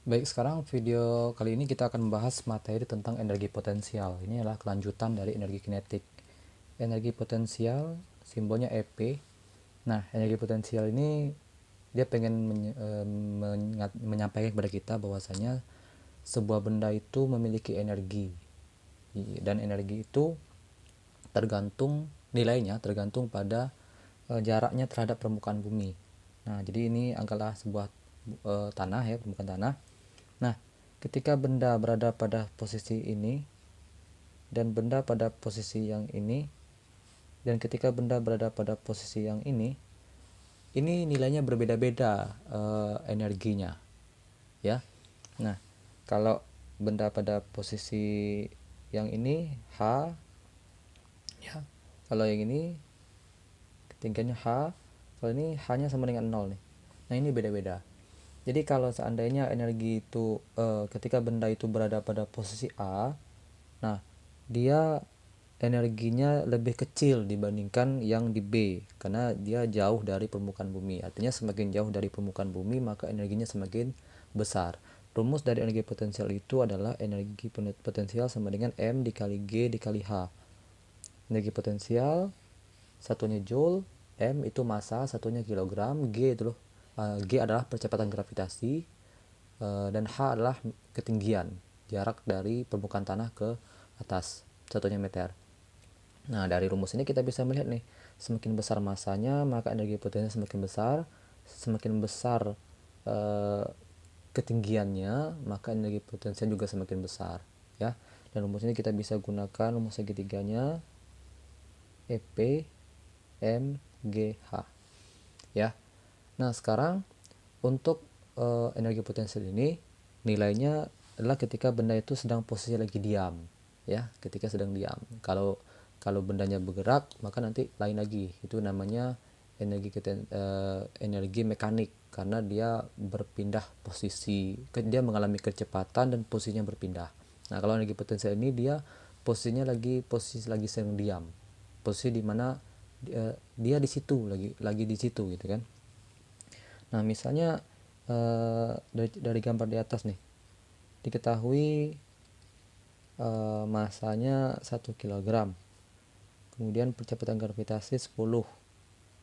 Baik, sekarang video kali ini kita akan membahas materi tentang energi potensial. Ini adalah kelanjutan dari energi kinetik. Energi potensial simbolnya EP. Nah, energi potensial ini dia pengen menyampaikan kepada kita bahwasanya sebuah benda itu memiliki energi, dan energi itu tergantung pada jaraknya terhadap permukaan bumi. Nah, jadi ini adalah sebuah tanah ya, permukaan tanah. Nah, ketika benda berada pada posisi ini dan benda pada posisi yang ini, dan ketika benda berada pada posisi yang ini nilainya berbeda-beda energinya, ya. Nah, kalau benda pada posisi yang ini H, ya. Kalau yang ini ketinggiannya H, kalau ini H-nya sama dengan 0 nih. Nah, ini beda-beda. Jadi kalau seandainya energi itu ketika benda itu berada pada posisi A, nah dia energinya lebih kecil dibandingkan yang di B karena dia jauh dari permukaan bumi. Artinya semakin jauh dari permukaan bumi maka energinya semakin besar. Rumus dari energi potensial itu adalah energi potensial sama dengan M dikali G dikali H. Energi potensial satunya joule, M itu massa, satunya kilogram, G itu loh. G adalah percepatan gravitasi, dan H adalah ketinggian, jarak dari permukaan tanah ke atas, satunya meter. Nah, dari rumus ini kita bisa melihat nih, semakin besar masanya maka energi potensial semakin besar, semakin besar eh, ketinggiannya maka energi potensial juga semakin besar, ya. Dan rumus ini kita bisa gunakan rumus segitiganya EP M G H, ya. Nah, sekarang untuk energi potensial ini nilainya adalah ketika benda itu sedang posisi lagi diam, ya, ketika sedang diam. Kalau kalau bendanya bergerak maka nanti lain lagi, itu namanya energi mekanik karena dia berpindah posisi, dia mengalami kecepatan dan posisinya berpindah. Nah, kalau energi potensial ini dia posisi lagi sedang diam, posisi di mana dia di situ lagi di situ gitu kan. Nah, misalnya dari gambar di atas nih diketahui masanya 1 kg, kemudian percepatan gravitasi 10.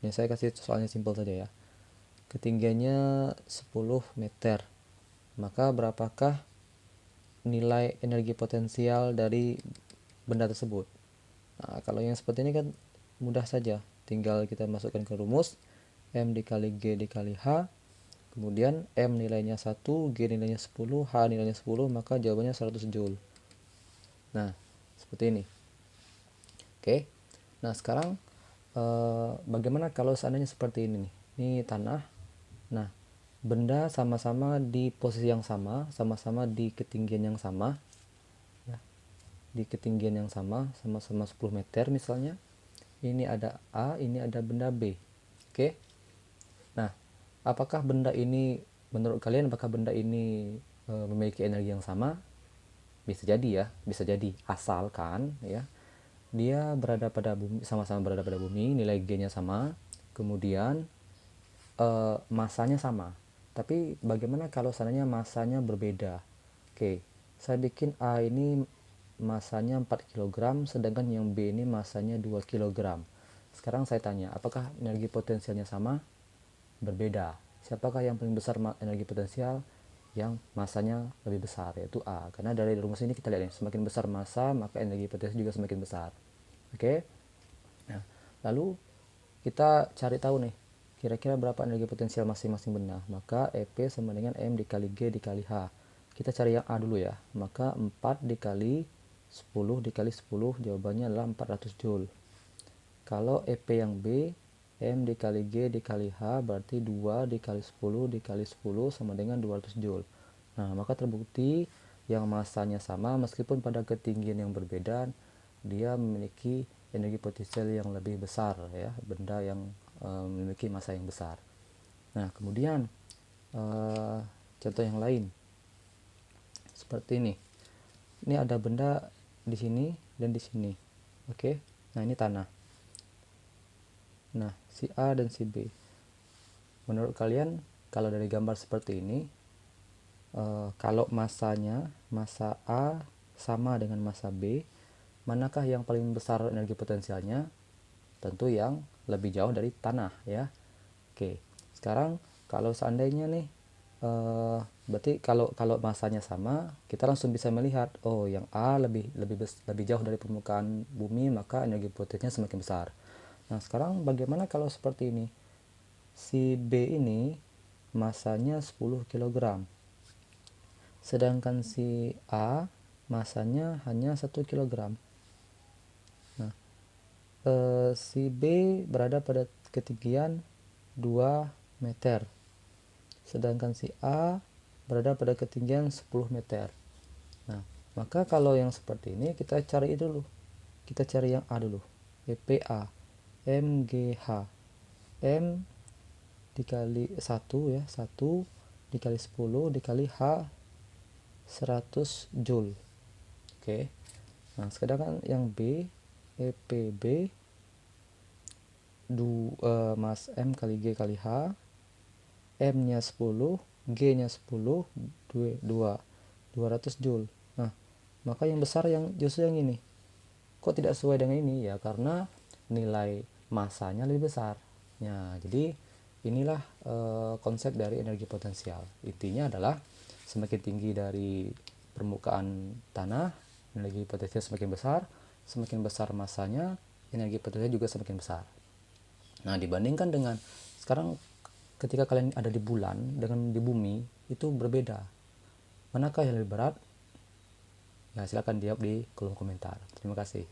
Ini saya kasih soalnya simpel saja ya. Ketinggiannya 10 meter. Maka berapakah nilai energi potensial dari benda tersebut? Nah, kalau yang seperti ini kan mudah saja. Tinggal kita masukkan ke rumus M dikali G dikali H. Kemudian M nilainya 1, G nilainya 10, H nilainya 10, maka jawabannya 100 Joule. Nah, seperti ini. Oke. Nah, sekarang bagaimana kalau seandainya seperti ini nih? Ini tanah. Nah, benda sama-sama di posisi yang sama, sama-sama di ketinggian yang sama, ya. Di ketinggian yang sama, sama-sama 10 meter misalnya. Ini ada A, ini ada benda B. Oke. Nah, apakah benda ini, menurut kalian apakah benda ini memiliki energi yang sama? Bisa jadi ya, bisa jadi, asalkan ya dia berada pada bumi, sama-sama berada pada bumi, nilai G-nya sama, kemudian masanya sama. Tapi bagaimana kalau seandainya masanya berbeda? Oke, saya bikin A ini masanya 4 kg, sedangkan yang B ini masanya 2 kg. Sekarang saya tanya, apakah energi potensialnya sama? Berbeda. Siapakah yang paling besar energi potensial? Yang masanya lebih besar, yaitu A. Karena dari rumus ini kita lihat nih, semakin besar massa maka energi potensial juga semakin besar. Oke. Nah, lalu kita cari tahu nih, kira-kira berapa energi potensial masing-masing benda. Maka EP sama dengan M dikali G dikali H. Kita cari yang A dulu ya. Maka 4 dikali 10 dikali 10, jawabannya adalah 400 Joule. Kalau EP yang B, M dikali G dikali H berarti 2 dikali 10 dikali 10 sama dengan 200 Joule. Nah, maka terbukti yang masanya sama meskipun pada ketinggian yang berbeda, dia memiliki energi potensial yang lebih besar ya, benda yang memiliki massa yang besar. Nah, kemudian contoh yang lain seperti ini. Ini ada benda di sini dan di sini. Oke. Nah, ini tanah. Nah, si A dan si B. Menurut kalian, kalau dari gambar seperti ini, kalau massa A sama dengan massa B, manakah yang paling besar energi potensialnya? Tentu yang lebih jauh dari tanah ya. Oke, sekarang kalau seandainya nih berarti kalau masanya sama, kita langsung bisa melihat, oh yang A lebih jauh dari permukaan bumi, maka energi potensinya semakin besar. Nah, sekarang bagaimana kalau seperti ini? Si B ini masanya 10 kg, sedangkan si A masanya hanya 1 kg. Nah, si B berada pada ketinggian 2 meter, sedangkan si A berada pada ketinggian 10 meter. Nah, maka kalau yang seperti ini kita cari dulu. Kita cari yang A dulu. EPA, MGH. M dikali 1 ya, 1 dikali 10 dikali H 100 Joule. Oke. Nah, sedangkan yang B, EPB mas M kali G kali H, M-nya 10, G-nya 10, 200 Joule. Nah, maka yang besar yang justru yang ini. Kok tidak sesuai dengan ini? Ya karena nilai masanya lebih besar. Ya, jadi inilah konsep dari energi potensial. Intinya adalah semakin tinggi dari permukaan tanah, energi potensial semakin besar masanya, energi potensial juga semakin besar. Nah, dibandingkan dengan sekarang ketika kalian ada di bulan dengan di bumi, itu berbeda. Manakah yang lebih berat? Ya, silakan jawab di kolom komentar. Terima kasih.